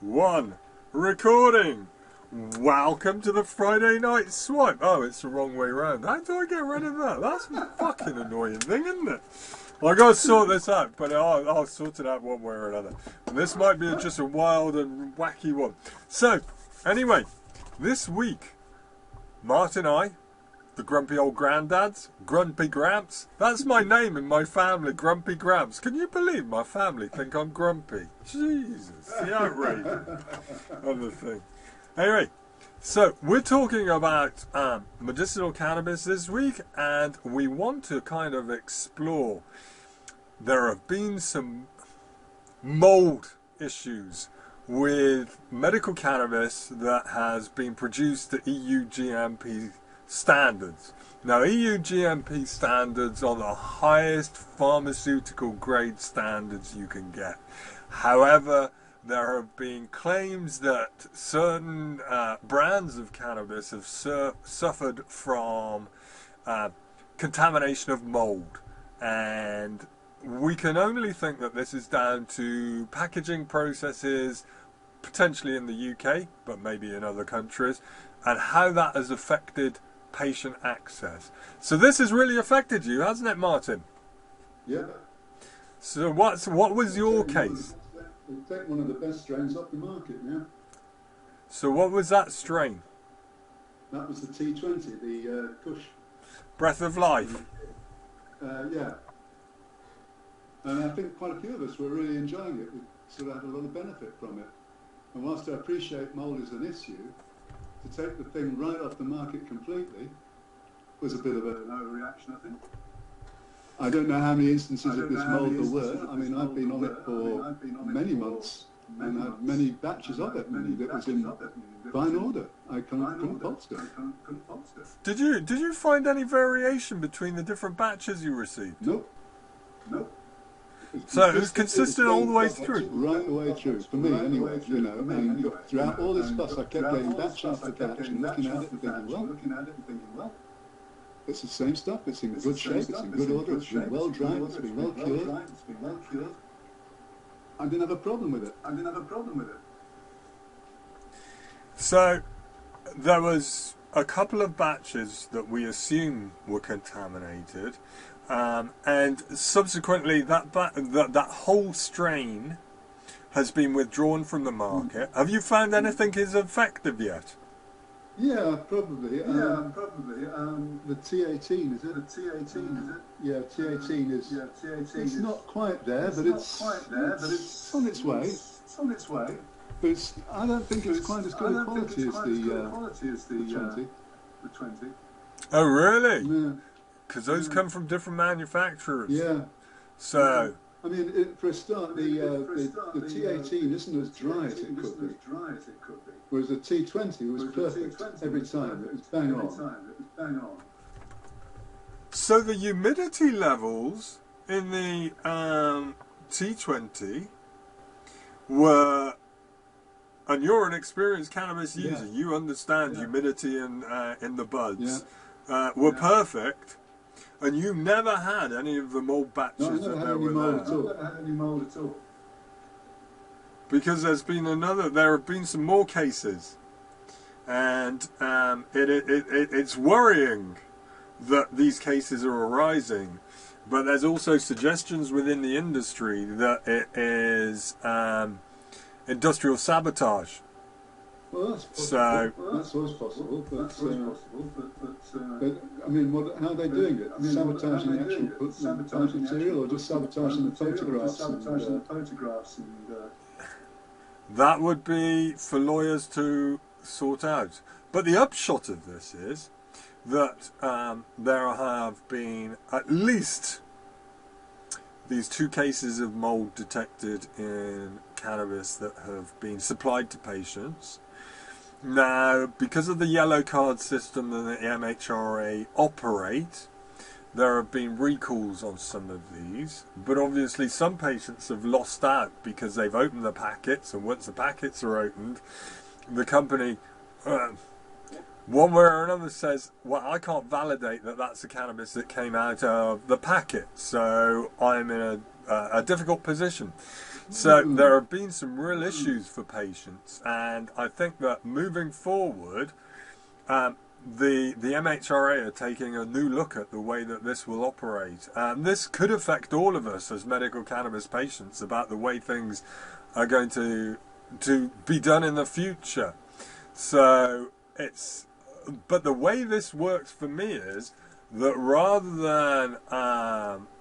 1. Recording. Welcome to the Friday night swipe. Oh, it's the wrong way round. How do I get rid of that? That's a fucking annoying thing, isn't it? Well, I gotta sort this out, but I'll sort it out one way or another. And this might be just a wild and wacky one. So, anyway, this week, Martin and I, the grumpy old granddads, Grumpy Gramps. That's my name in my family, Grumpy Gramps. Can you believe my family think I'm grumpy? Jesus, the outrage of the thing. Anyway, so we're talking about medicinal cannabis this week, and we want to kind of explore. There have been some mold issues with medical cannabis that has been produced to EU GMP standards. Now, EU GMP standards are the highest pharmaceutical grade standards you can get. However, there have been claims that certain brands of cannabis have suffered from contamination of mold, and we can only think that this is down to packaging processes, potentially in the UK, but maybe in other countries, and how that has affected patient access. So this has really affected you, hasn't it, Martin? Yeah. So what was your case? We'll take one of the best strains off the market now. So what was that strain? That was the T20, the Kush. Breath of Life. Yeah. And I think quite a few of us were really enjoying it. We sort of had a lot of benefit from it. And whilst I appreciate mould as an issue, to take the thing right off the market completely was a bit of an overreaction, I think. I don't know how many instances of this mould there were. I mean, I've been on it for many months and had many batches of it, and it was in fine order. I couldn't fault it. Did you find any variation between the different batches you received? Nope. So it was consistent all the way through? Right the way through, for me anyway, you know. And throughout all this fuss, I kept getting batch after batch and looking at it and thinking, well, it's the same stuff, it's in good shape, it's in good order, it's been well dried, it's been well cured. I didn't have a problem with it. So there was a couple of batches that we assume were contaminated, and subsequently that whole strain has been withdrawn from the market. Have you found anything is effective yet? Yeah, probably. The T18, is it? Yeah, T18 is. It's not quite there, but it's on its way. But I don't think it's quite as good a quality as the 20. Oh, really? Yeah. Because those come from different manufacturers. Yeah. So. I mean, for a start, the T18 isn't as dry as it could be. Whereas the T20 was perfect every time. It was bang on. So the humidity levels in the T20 were, and you're an experienced cannabis user, you understand humidity in the buds, were perfect. And you never had any of the mold batches that there were there? Never had any mold at all. Because there have been some more cases, and it's worrying that these cases are arising. But there's also suggestions within the industry that it is industrial sabotage. Well, that's possible. That's always possible. But I mean, how are they doing it? Sabotaging the actual material, or just sabotaging the photographs? That would be for lawyers to sort out. But the upshot of this is that there have been at least these 2 cases of mold detected in cannabis that have been supplied to patients. Now, because of the yellow card system that the MHRA operate, there have been recalls on some of these, but obviously some patients have lost out because they've opened the packets, and once the packets are opened, the company, one way or another, says, well, I can't validate that that's the cannabis that came out of the packet, so I'm in a a difficult position. So there have been some real issues for patients, and I think that moving forward, the MHRA are taking a new look at the way that this will operate. This could affect all of us as medical cannabis patients about the way things are going to be done in the future. So but the way this works for me is that rather than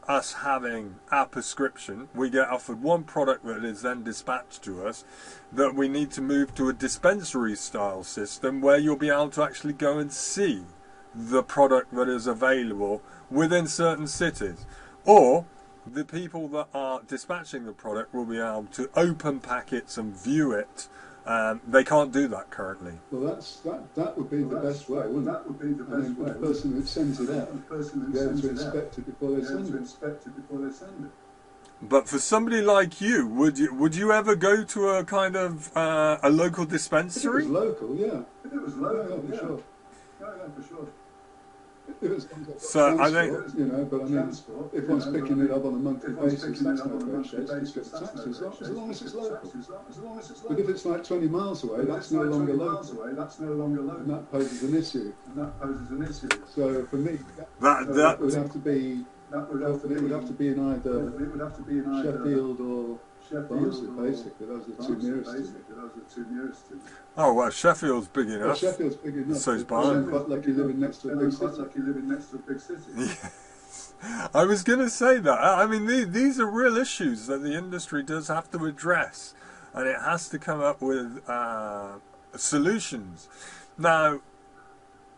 us having our prescription, we get offered one product that is then dispatched to us, that we need to move to a dispensary style system where you'll be able to actually go and see the product that is available within certain cities. Or the people that are dispatching the product will be able to open packets and view it. They can't do that currently. Well, that would be the best way, wouldn't it? That would be the best way. The person who sends it out, be able to inspect it before they send it. But for somebody like you, would you ever go to a kind of a local dispensary? If it was local, yeah. If it was local, yeah, for sure. Yeah, for sure. So I think, but I mean, if one's picking it up on a monthly basis, that's no great shame. It's got taxes, as long as it's local. But if it's like 20 miles away, that's no longer local. And that poses an issue. So for me, that would have to be. It would have to be in either Sheffield or Barnsley, basically. Those are the two nearest to me. Oh well, Sheffield's big enough. Well, Sheffield's big enough. So is Barnsley. Quite like you're living next to a big city. Yes. I was going to say that. I mean, these are real issues that the industry does have to address, and it has to come up with solutions. Now,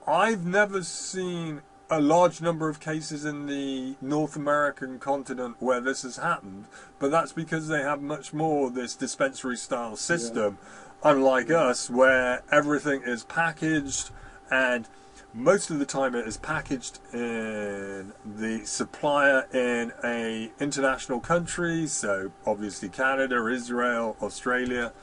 I've never seen a large number of cases in the North American continent where this has happened, but that's because they have much more this dispensary style system, unlike us, where everything is packaged, and most of the time it is packaged in the supplier in a international country, so obviously Canada, Israel, Australia,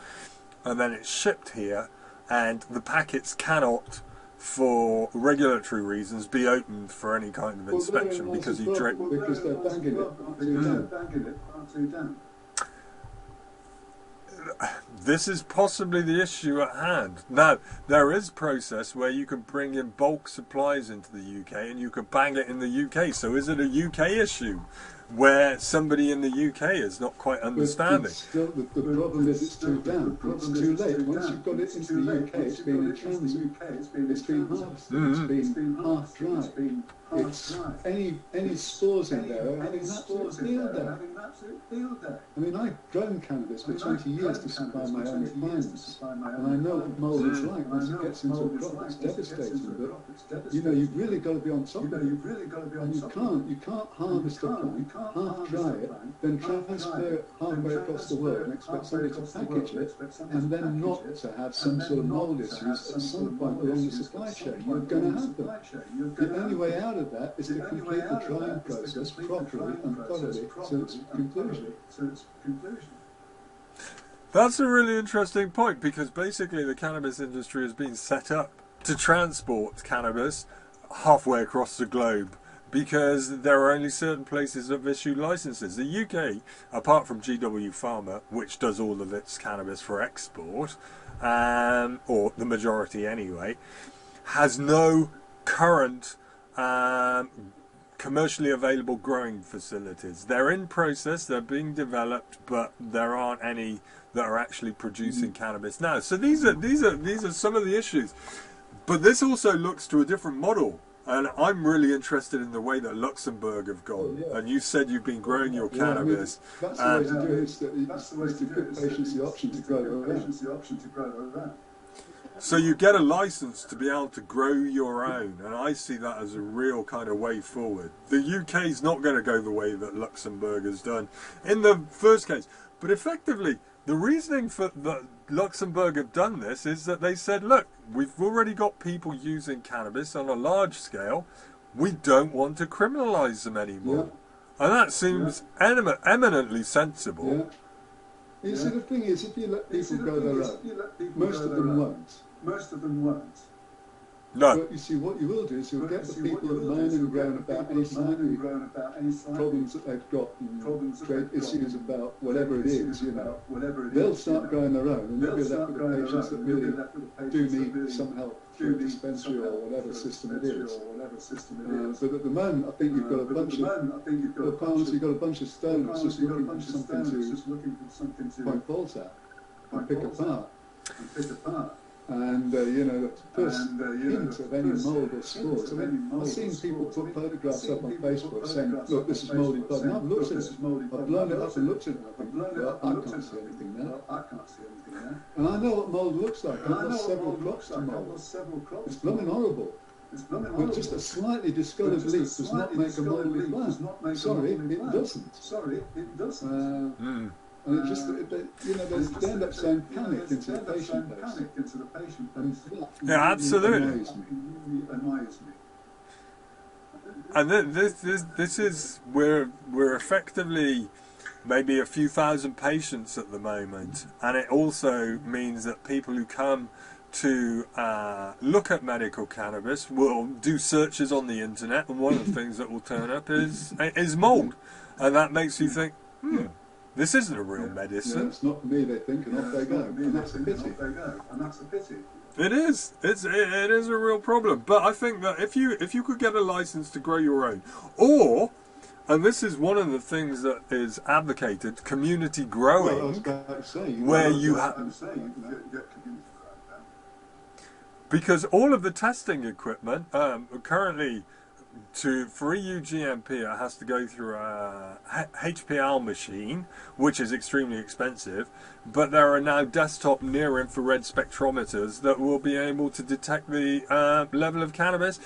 and then it's shipped here, and the packets cannot, for regulatory reasons, be opened for any kind of inspection because you drink. Because they're bagging it. This is possibly the issue at hand. Now, there is a process where you can bring in bulk supplies into the UK and you can bang it in the UK. So is it a UK issue where somebody in the UK is not quite understanding? Still, the problem is it's too damp. It's too late. Once you've got it into the UK, it's been in transit. It's been harvested. It's been half dry. It's any spores in there are having an absolute field day. I mean, I've grown cannabis for 20 years to supply my own requirements, and I know what mold is like. Once it gets into a crop, it's devastating. But you've really got to be on top of it. And you can't harvest a plant, half dry it, then transfer it halfway across the world and expect somebody to package it, and then not to have some sort of mold issues at some point along the supply chain. You're going to have them. The only way out of that is to complete the drying process properly and thoroughly to its conclusion. That's a really interesting point, because basically the cannabis industry has been set up to transport cannabis halfway across the globe, because there are only certain places that issue licenses. The UK, apart from GW Pharma, which does all of its cannabis for export, or the majority anyway, has no current commercially available growing facilities. They're in process, they're being developed, but there aren't any that are actually producing cannabis now. So these are some of the issues. But this also looks to a different model, and I'm really interested in the way that Luxembourg have gone. And you said you've been growing your cannabis. That's the way to do it, is to give patients the option to grow their own. So you get a license to be able to grow your own, and I see that as a real kind of way forward. The UK is not going to go the way that Luxembourg has done in the first case, but effectively the reasoning for that Luxembourg have done this is that they said, look, we've already got people using cannabis on a large scale, we don't want to criminalise them anymore. And that seems eminently sensible. You see, the thing is, if you let people go their own, most of them won't. No. But you see, what you will do is you'll get the people that moan and groan about any slightly problems that they've got, and create issues about whatever it is, you know. They'll start growing their own, and they'll be left with the patients that really do need some help through a dispensary or whatever system it is. But at the moment, I think you've got a bunch of stoners just looking for something to point balls at and pick apart. And you know, the first hint of any mould or spores. I mean, I've seen people put photographs up on Facebook saying, "Look, this is mouldy blood." And I've looked at it. I've blown it up and looked at it. I think, well, I can't see anything there. And I know what mould looks like. I've lost several crops to mould. It's blooming horrible. But just a slightly discoloured leaf does not make a mouldy plant. Sorry, it doesn't. And it just, you know, they end up saying panic into the patient base. Yeah, absolutely. Annoys me. And this is, we're effectively maybe a few thousand patients at the moment, and it also means that people who come to look at medical cannabis will do searches on the internet, and one of the things that will turn up is mould, and that makes you think, this isn't a real medicine. Yeah, it's not me, they think, and off they go. And that's a pity. It is. It is a real problem. But I think that if you could get a license to grow your own, or, and this is one of the things that is advocated, community growing, well, I was going to say, where you have, because all of the testing equipment currently, for EU GMP, it has to go through a HPL machine, which is extremely expensive, but there are now desktop near-infrared spectrometers that will be able to detect the level of cannabis,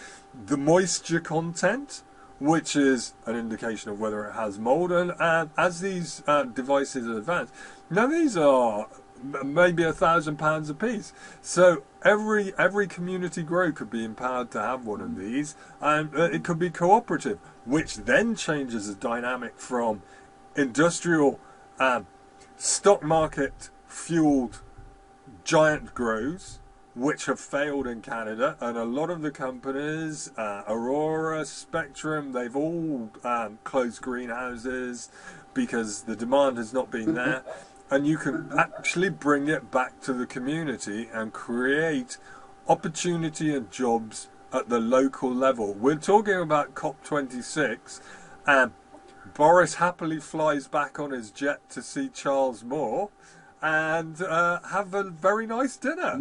the moisture content, which is an indication of whether it has mold, and as these devices advance, now these are maybe £1,000 a piece. So every community grow could be empowered to have one of these, and it could be cooperative, which then changes the dynamic from industrial stock market fueled giant grows, which have failed in Canada, and a lot of the companies, Aurora, Spectrum, they've all closed greenhouses because the demand has not been there. And you can actually bring it back to the community and create opportunity and jobs at the local level. We're talking about COP26, and Boris happily flies back on his jet to see Charles Moore and have a very nice dinner.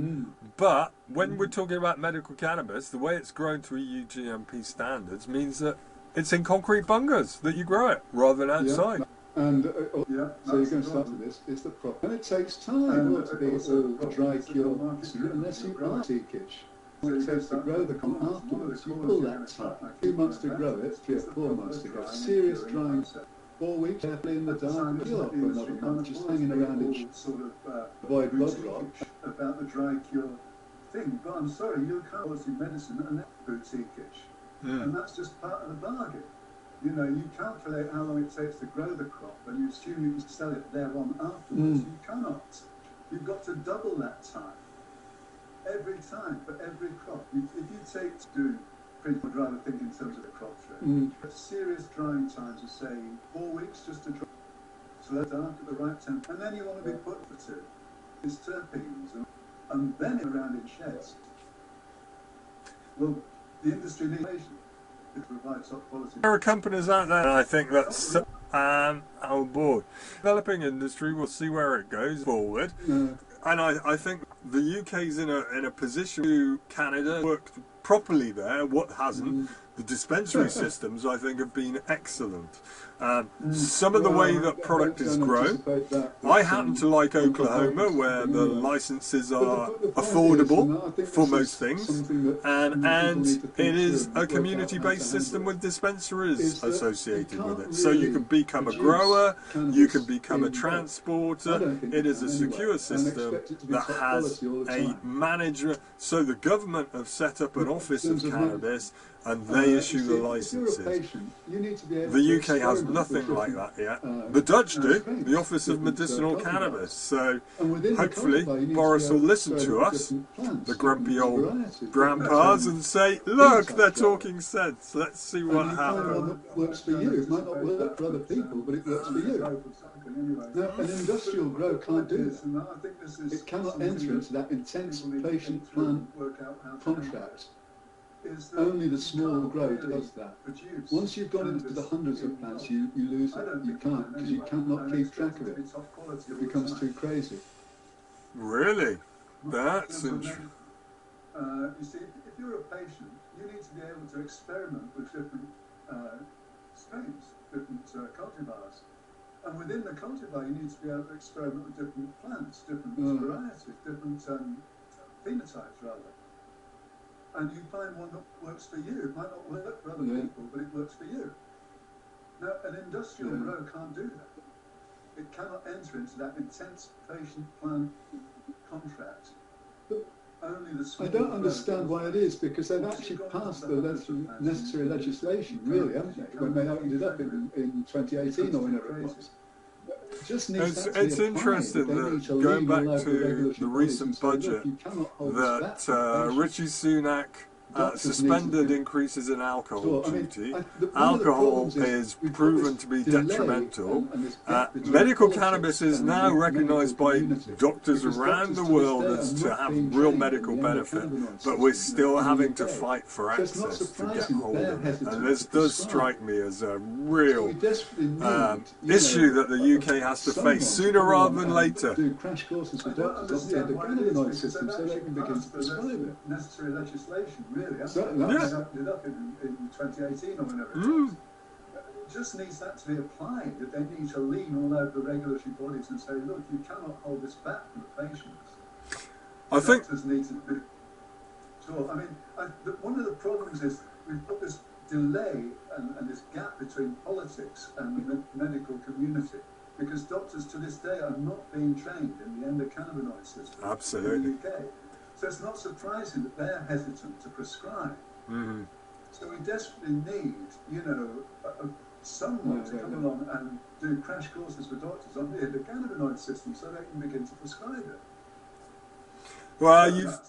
But when we're talking about medical cannabis, the way it's grown to EU GMP standards means that it's in concrete bungers that you grow it rather than outside. Yeah. And so you're going to start with this, is the problem. And it takes time to be all dry cure, unless you are teakage. It takes to grow the crop afterwards. You pull that time. 2 months to grow it, 3 or 4 months to grow. Serious drying. 4 weeks carefully in the dark and cure for another month, just hanging around it, avoid blood rot. About the dry cure thing, but I'm sorry, you can't always do medicine and boutiqueish. And that's just part of the bargain. You know, you calculate how long it takes to grow the crop, and you assume you can sell it thereon afterwards. You cannot. You've got to double that time. Every time, for every crop. If you take doing pretty much rather think in terms of the crop trade, serious drying times are saying 4 weeks just to dry. So that's after the right temp. And then you want to be put for 2. It's terpenes, and then around in sheds. Well, the industry needs there are companies out there, and I think that's on board. Developing industry, we'll see where it goes forward. And I think the UK's in a position to Canada work properly there. What hasn't? The dispensary systems, I think, have been excellent. Some of the way that product is grown. I happen to like Oklahoma, where the licenses are affordable for most things, and it is a community-based system with dispensaries associated with it. So you can become a grower, you can become a transporter. It is a secure system that has a manager. So the government have set up an office of cannabis, and they issue the licenses. The UK has nothing like that yet. The Dutch do, the Office of Medicinal Cannabis. So hopefully Boris will listen to us, the grumpy old grandpas, and say, look, they're talking sense. Let's see what happens. One that works for you. It might not work for other people, but it works for you. Now, an industrial grow can't do that. It cannot enter into that intense patient-plant contract. Only the small grow does that. Once you've gone into the hundreds of plants, you lose it. You can't, because you cannot keep track of it. It becomes too crazy. Really? That's interesting. You see, if you're a patient, you need to be able to experiment with different strains, different cultivars. And within the cultivar, you need to be able to experiment with different plants, different varieties, different phenotypes, rather. And you find one that works for you. It might not work for other people, but it works for you. Now, an industrial grow can't do that. It cannot enter into that intense patient-plant contract. Only the small I don't understand why it is, because they've actually passed the necessary legislation, really, haven't they, when they opened it up in 2018 or whenever it was. It's interesting that going back to the recent budget that Richie Sunak suspended increases in alcohol duty. Alcohol is proven to be detrimental. Medical cannabis is now recognised by doctors around the world as to have real medical benefit, but we're still having to fight for access to get hold of it. And this does strike me as a real issue that the UK has to face sooner rather than later. Do crash courses for doctors on the cannabinoid system so they can begin to prescribe it. Necessary legislation, really. Certainly. That was opened up in 2018 or whenever it was. It just needs that to be applied, that they need to lean all over the regulatory bodies and say, look, you cannot hold this back from the patients. I think Doctors need to be sure. I mean, one of the problems is we've got this delay and this gap between politics and the medical community, because doctors to this day are not being trained in the endocannabinoid system absolutely. in the UK. So it's not surprising that they're hesitant to prescribe. So we desperately need, someone to come along and do crash courses for doctors on the endocannabinoid system so they can begin to prescribe it. Well,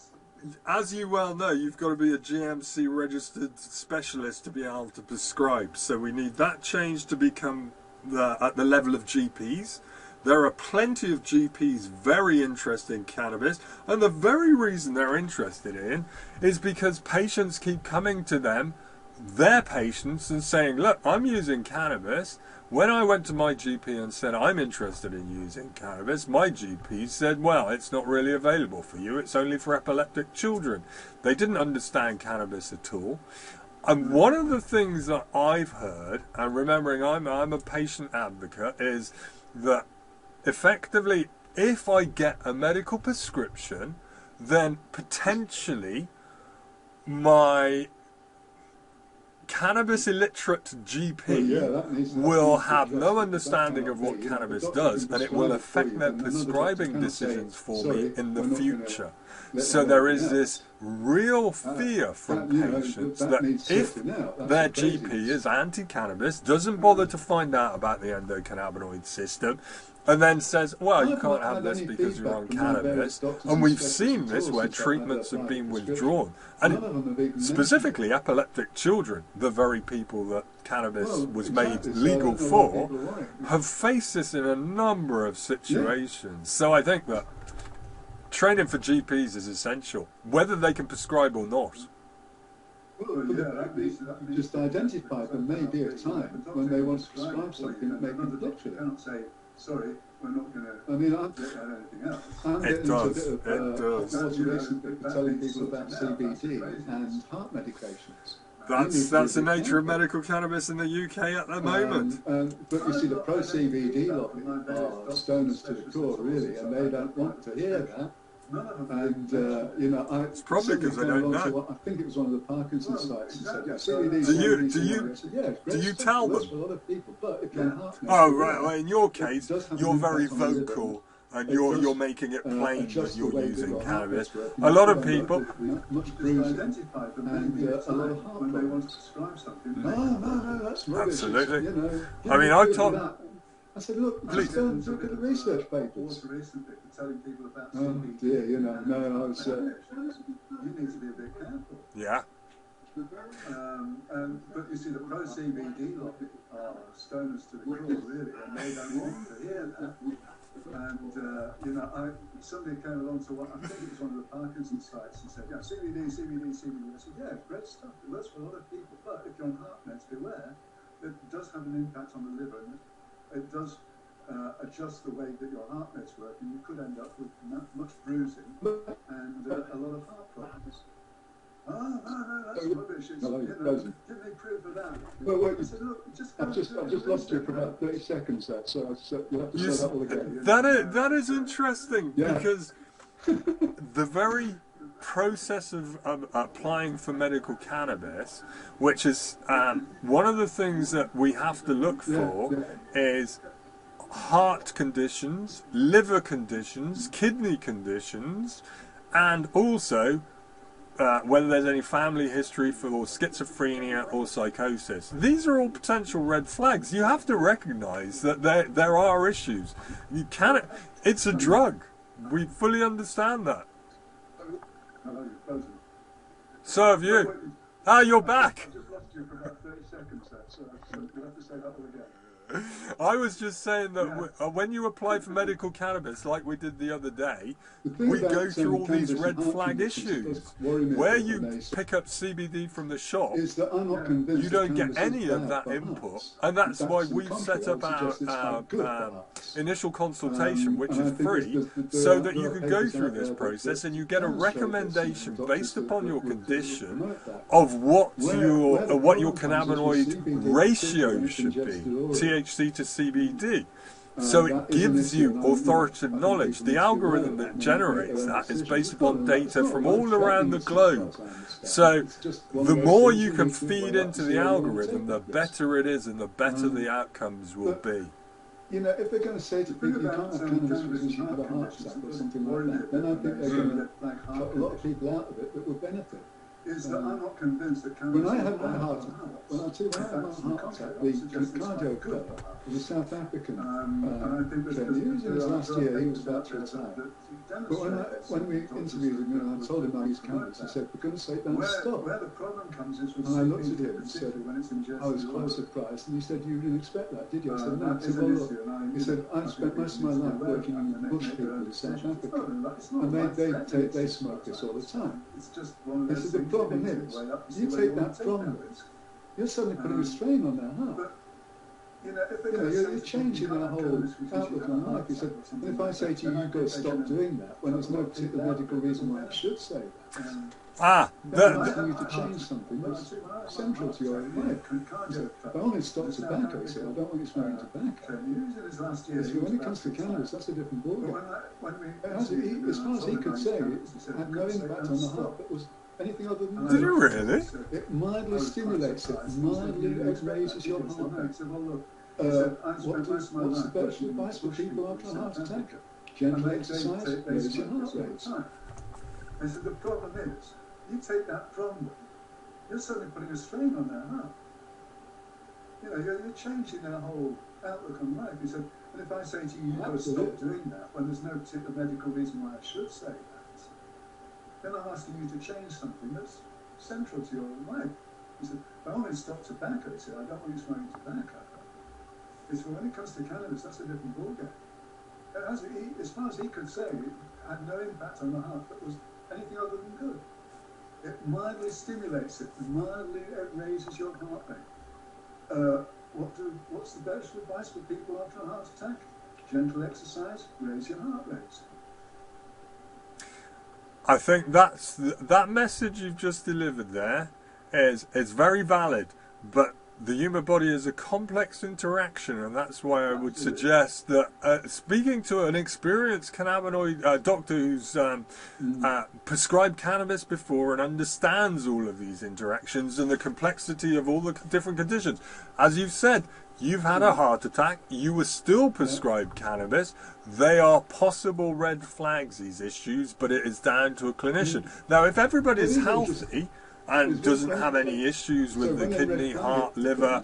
as you well know, you've got to be a GMC registered specialist to be able to prescribe. So we need that change to become at the level of GPs. There are plenty of GPs very interested in cannabis, and the very reason they're interested in is because patients keep coming to them, their patients, and saying, look, I'm using cannabis. When I went to my GP and said I'm interested in using cannabis, my GP said, well, it's not really available for you, it's only for epileptic children. They didn't understand cannabis at all. And one of the things that I've heard, and remembering I'm a patient advocate, is that effectively, if I get a medical prescription, then potentially my cannabis illiterate GP will have no understanding of what cannabis does, and it will affect their prescribing decisions for me in the future. So there is this real fear from patients that if their GP is anti-cannabis, doesn't bother to find out about the endocannabinoid system, and then says, well, you can't have this because you're on cannabis. And we've seen this where treatments have been withdrawn. And specifically epileptic children, the very people that cannabis was made legal for, have faced this in a number of situations. So I think that training for GPs is essential, whether they can prescribe or not. Just identify there may be a time when they want to prescribe something that may conflict with it. Say, sorry, we're not going to get anything else. It does. More recently, telling people about CBD and heart medications. That's the nature of medical cannabis in the UK at the moment. But you see, the pro-CBD lobby are stoners to the core, really, and they don't want to hear that. And it's probably because they don't know. I think it was one of the Parkinson's sites and said, CBD. Do you tell them? For a lot of people, but if you're heart oh right, well, in your case, you're very vocal And it you're does, making it plain that adjust the you're way that using your heart cannabis. rate's A lot of working. people. Much Just bruising identify the and main a lot of time heart when they want problems. to prescribe something. No, that's rubbish. Absolutely. It's, you know, I mean, I've told. I said, look, Please. just don't look at the research papers. Recently for telling people about Oh CBD. dear, you know, no, I was. You need to be a bit careful. Yeah. But you see, the pro CBD lot are stoners to the core, really, and they don't want to hear that. And you know, somebody came along to what I think it was one of the Parkinson's sites and said, "Yeah, CBD, CBD, CBD." I said, "Yeah, great stuff. It works for a lot of people, but if you're on heart meds, beware. It does have an impact on the liver, and it does adjust the way that your heart meds work, and you could end up with much bruising and a lot of heart problems." Oh, no, that's rubbish. It's, Hello, you know, give me proof of that. Well, wait, I said, look, I've just lost you for about 30 seconds there, so you'll have to say that all again. That is interesting Yeah. because the very process of applying for medical cannabis, which is one of the things that we have to look for, is heart conditions, liver conditions, kidney conditions, and also whether there's any family history for schizophrenia or psychosis. These are all potential red flags. You have to recognise that there are issues. You cannot. It's a drug. We fully understand that. So have you. Ah, you're back. I just lost you for about 30 seconds there, so you'll have to say that all again. I was just saying that when you apply for medical cannabis, like we did the other day, we go through all these red flag issues. Where you pick up CBD from the shop, you don't get any of that input, and that's why we've set up our initial consultation, which is free, so that you can go through this process and you get a recommendation based upon your condition of what your cannabinoid ratio should be. THC to CBD. So it gives you authoritative knowledge. The algorithm that generates that is based upon data from all around the globe. So the more you can feed into the algorithm, the better it is and the better the outcomes will be. You know, if they're going to say to people, you can't have cannabis because you have a heart attack or something like that, then I think they're going to cut a lot of people out of it that will benefit. Is that I'm not convinced that when I had my heart attack, when I had my heart attack, the cardio was a South African trainer. He was in his last year, he was about to retire. But when we interviewed him and I told him I used cannabis, he said, for goodness sake, don't stop. Where the problem comes is and I looked at him and said, I was quite surprised, and he said, you didn't expect that, did you? I said, no. He said, well, look, he said, I've spent most of my life working with bush people in South Africa, and they smoke this all the time. He said, the problem is, you take that from them, you're suddenly putting a strain on their heart. You're changing their whole outlook on life. He said, and if I say to you, you've got to stop doing that, when there's no particular medical reason why I should say that, then I'm asking you to change something that's central to your life. He said, if I only stop tobacco, he said, I don't want you smoking tobacco. He said, when it comes to cannabis, that's a different ballgame. As far as he could say, it had no impact on the heart. It was anything other than that. Did you really? It mildly stimulates it, mildly raises your heart rate. What's the best advice for people after a heart attack? Gentle exercise, raise your heart rate. I said, the problem is, you take that from them, you're suddenly putting a strain on their heart. You know, you're changing their whole outlook on life. He said, and if I say to you, you've got to stop doing that, when there's no particular medical reason why I should say that, then I'm asking you to change something that's central to your life. He said, if I only stop tobacco, he said, I don't want you smoking tobacco. He said, well, when it comes to cannabis, that's a different ballgame. As far as he could say, it had no impact on the heart that was anything other than good. It mildly stimulates it, mildly raises your heart rate. What's the best advice for people after a heart attack? Gentle exercise, raise your heart rate. I think that message you've just delivered there is very valid, but the human body is a complex interaction, and that's why I would suggest that speaking to an experienced cannabinoid doctor who's prescribed cannabis before and understands all of these interactions and the complexity of all the different conditions. As you've said, You've had a heart attack. You were still prescribed cannabis. They are possible red flags, these issues, but it is down to a clinician. Now, if everybody's healthy and doesn't have any issues with the kidney, heart, liver,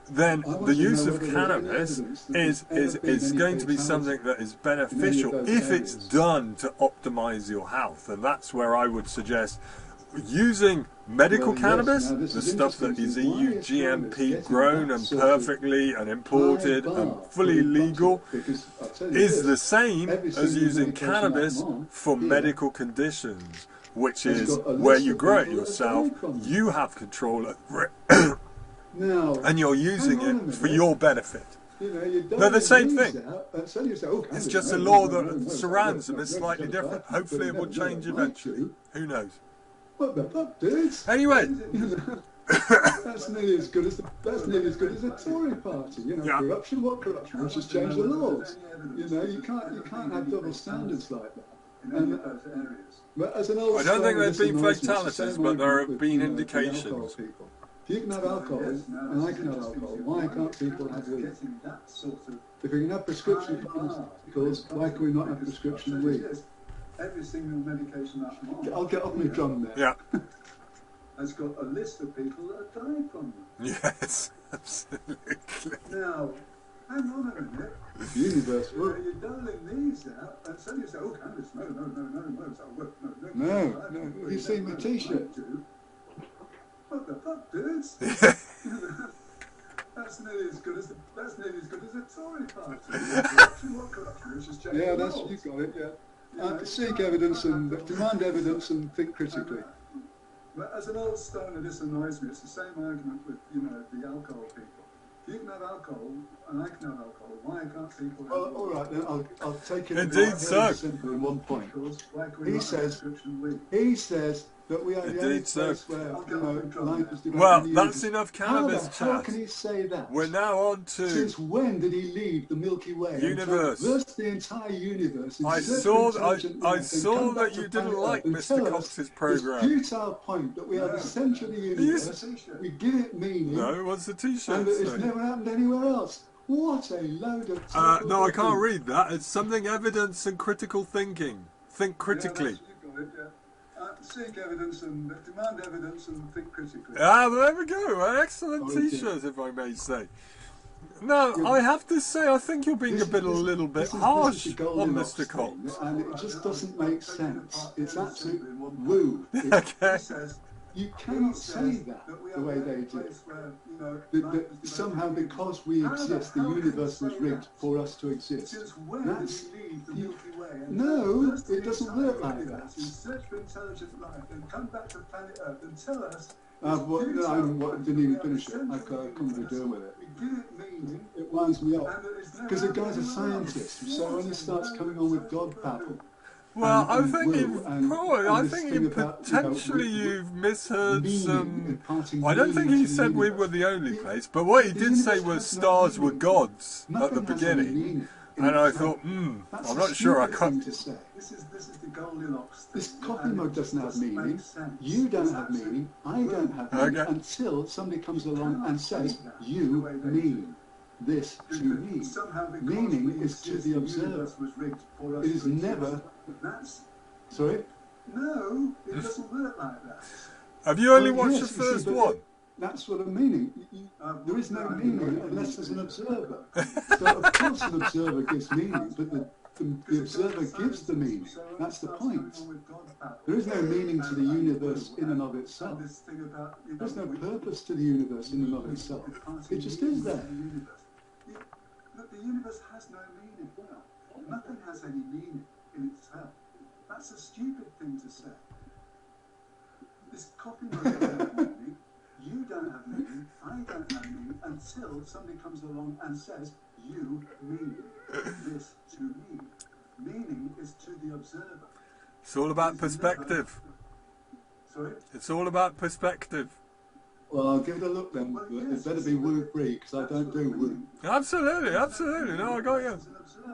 then the use of cannabis is going to be something that is beneficial if it's done to optimize your health. And that's where I would suggest using medical cannabis, the stuff that is EU GMP grown and perfectly and imported and fully legal, is the same as using cannabis for medical conditions, which is where you grow it yourself, you have control over it, and you're using it for your benefit. They're the same thing. It's just a law that surrounds them is slightly different. Hopefully it will change eventually. Who knows? What the fuck, dudes? Anyway, that's nearly as good as the Tory party. You know, corruption. What corruption? Which has changed the laws. You know, you can't have double standards like that. And, but as an old I don't think there's been nice fatalities, but there have been indications. If you can have alcohol and I can have alcohol, why can't people have weed? If we can have prescription pharmaceuticals, why can we not have prescription weed? Every single medication that's on, I'll get off my drum there. Yeah. Has got a list of people that have died from them. Yes, absolutely. Now, hang on a minute. Universe. You're doling these out, and suddenly you say, "Oh, cannabis, no, no. Have you seen my T-shirt? What the fuck, dudes? That's nearly as good as the Tory party. Yeah, that's you got it. Yeah. Seek evidence and demand evidence and think critically. But as an old stoner, this annoys me. It's the same argument with, the alcohol people. If you can have alcohol and I can have alcohol, why can't people have Well, all right, then I'll take it Indeed, so. simple in one point. He says that we are the only place where life is divided. Well, that's enough cannabis How chat. can he say that? We're now on to Since when did he leave the Milky Way? Universe. Traverse the entire universe. I saw that you didn't like Mr. Cox's program. This futile point that we are the centre of the universe. We give it meaning. No, what's the T-shirt? And that it's never happened anywhere else. What a load of no, I can't read that. It's something evidence and critical thinking. Think critically. Seek evidence and demand evidence and think critically. There we go. Excellent T-shirt, if I may say. Now, I have to say, I think you're being a little bit harsh on Mr. Cox. And it just doesn't make sense. It's absolute woo. Okay. You cannot say that the way they do. That somehow because we exist, the universe was rigged for us to exist. That's, no, it doesn't work like that. Search for intelligent life and come back to planet Earth and tell us. I didn't even finish it. I couldn't deal with it. It winds me up. Because the guy's a scientist, so when he starts coming on with God babble. Well, I think you've potentially you've misheard some. I don't think he said we were the only place, but what he did say was stars were gods at the beginning. And I thought, I'm not sure I can't. This is the Goldilocks. This coffee mug doesn't have meaning. You don't have meaning. I don't have meaning until somebody comes along and says, you mean this to me. Meaning is to the observer. It is never. Sorry? No, it doesn't work like that. Have you only watched the first one? That's what I'm meaning. There is no meaning unless there's an observer. So of course an observer gives meaning, but the observer gives the meaning. That's the point. There is no meaning to the universe in and of itself. There's no purpose to the universe in and of itself. It just is there. Look, the universe has no meaning. Nothing has any meaning in itself. That's a stupid thing to say. This coffee mug doesn't have meaning. You don't have meaning. I don't have meaning until somebody comes along and says, you mean this to me. Meaning is to the observer. It's all about perspective. Sorry? It's all about perspective. Well, I'll give it a look then. Well, yes, it better be woo-free, because I don't do woo. Absolutely. No, I got you.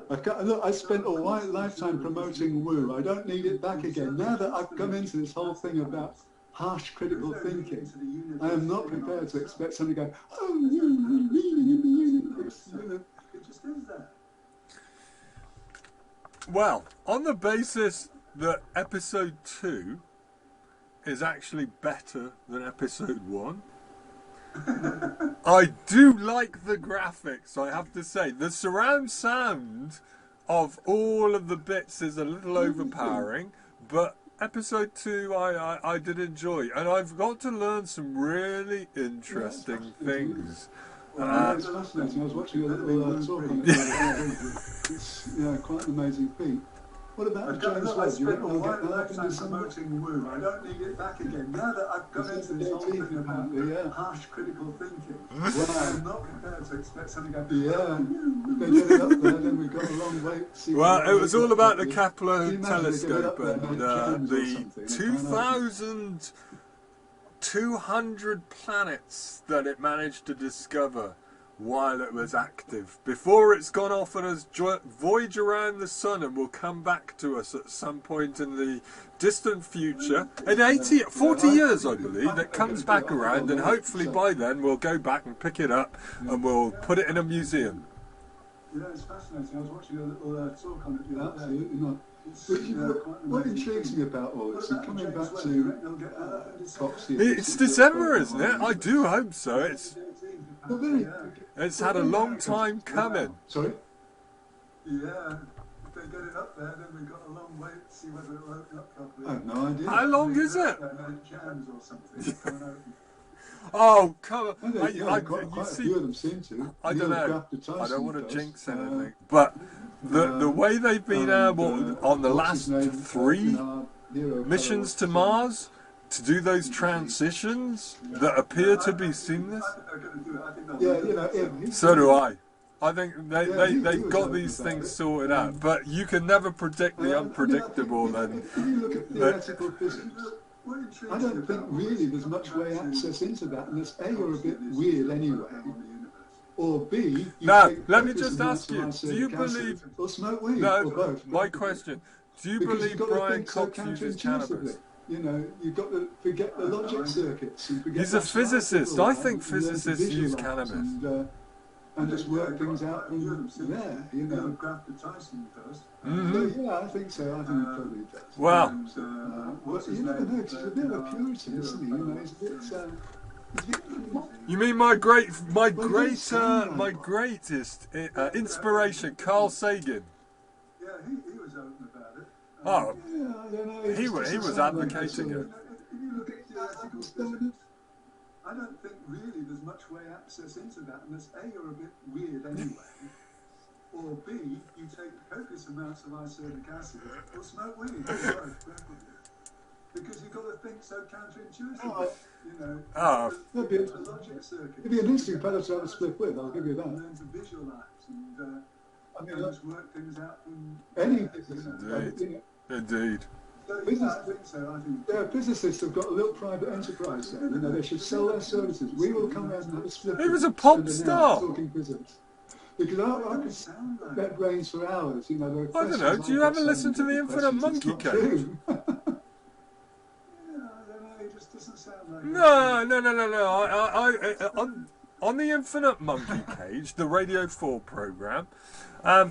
Look, I spent a lifetime promoting woo. I don't need it back again. Now that I've come into this whole thing about harsh critical thinking. I am not prepared to expect somebody to go, oh, you. It just is that. Well, on the basis that episode 2 is actually better than episode 1, I do like the graphics, I have to say. The surround sound of all of the bits is a little overpowering, but episode 2 I did enjoy, and I've got to learn some really interesting things. It's fascinating. I was watching a little talk on it. It's quite an amazing feat. What about James Webb? You reckon I'll get that up into some... promoting woo. I don't need it back again. Now that I've gone into this whole thing about harsh critical thinking, I'm not prepared to expect something to go, they get it up there, then we've got a long wait to see. Well, it was all about the Kepler telescope and the 2,200 planets that it managed to discover while it was active, before it's gone off on a voyage around the sun and will come back to us at some point in the distant future. In 40 years, I believe, it comes back around, and hopefully by then we'll go back and pick it up and we'll put it in a museum. It's fascinating. I was watching a little talk on it the other day. Absolutely not. What intrigues me about all this, and coming back to Foxy... It's December, isn't it? I do hope so. It's had a long time coming. Sorry? Yeah. If they get it up there, then we've got a long wait to see whether it'll open up properly. I have no idea. How long is it? Jams or something. Oh, come on. Quite a few of them seem to. I don't know. I don't want to jinx anything. But the way they've been able, on the last 3 missions to Mars, to do those transitions that appear to be seamless. So do I. I think they've got these things sorted out. But you can never predict the unpredictable. And if you look at theoretical physics, I don't think really there's much way access into that unless A, you're a bit weird anyway, or B, now, let me just ask you, do you believe... Or smoke weed, no, or both. My question, do you believe Brian Cox uses cannabis? You've got to forget the logic circuits. And forget He's a physicist. I think physicists use cannabis. And just work things out from there, Grab the Tyson first. Yeah, I think so. I think he probably does. Well, you never know, because he's a bit of a Puritan, isn't he? He's a bit... you mean my greatest inspiration, Carl Sagan? Yeah, he was open about it. Oh, yeah, I don't know. he was advocating it. If you look at theoretical physics, I don't think really there's much way access into that unless A, you're a bit weird anyway, or B, you take copious amounts of isonic acid or smoke weed. Because you've got to think so counterintuitively. It'd be an interesting fellow to have a split with, I'll give you that. Learn to visualise and just work things out from any Indeed. Physicists have got a little private enterprise there. They should sell their services. We will come out and have a split. He was a pop star. Talking physics. Because I could bet brains for hours. I don't know. Do you ever listen to the Infinite Monkey Cage? No. On the Infinite Monkey Cage, the Radio 4 program, I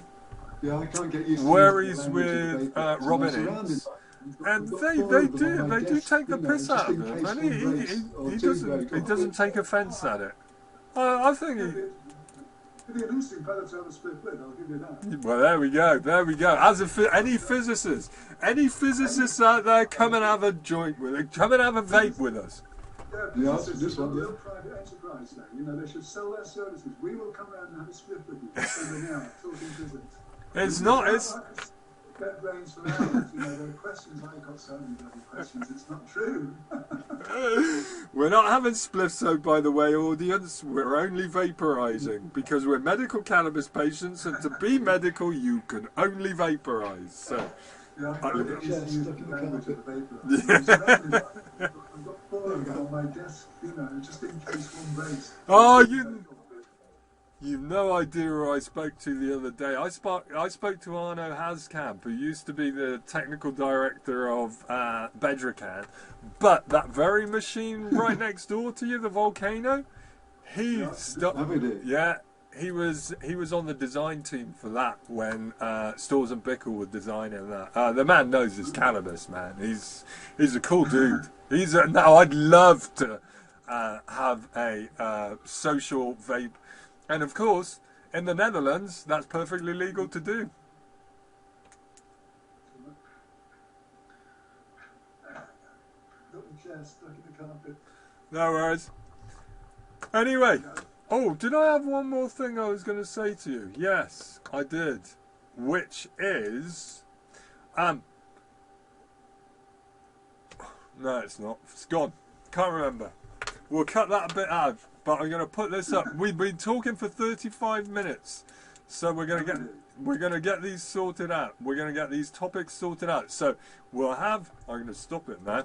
can't get used to where he's with Robin Ince, and they do take the piss out of him, and he doesn't take offence at it. I think he... It'd be an interesting fellow to have a split with, I'll give you that. Well, there we go. As any physicists out there, come and have a joint with it. Come and have a vape with us. Yeah, this one, real private enterprise now. They should sell their services. We will come around and have a split with you. Spend an hour talking physics. It's not. It's. Bet brains for hours. There are questions. I've got so many bloody questions. It's not true. We're not having spliffs, so by the way, audience, we're only vaporizing because we're medical cannabis patients, and to be medical, you can only vaporize. So. Yeah, I've got four of them on my desk, just in case one breaks. Oh, you. You've no idea who I spoke to the other day. I spoke to Arno Haskamp, who used to be the technical director of Bedrocan. But that very machine right next door to you, the Volcano, he was on the design team for that when Stores and Bickle were designing that. The man knows his cannabis, man. He's a cool dude. Now I'd love to have a social vape. And of course, in the Netherlands, that's perfectly legal to do. Got the chair stuck in the carpet. No worries. Anyway, oh, did I have one more thing I was going to say to you? Yes, I did. Which is, no, it's not. It's gone. Can't remember. We'll cut that a bit out. But I'm going to put this up. We've been talking for 35 minutes, so we're going to get these sorted out. We're going to get these topics sorted out. So we'll have. I'm going to stop it now.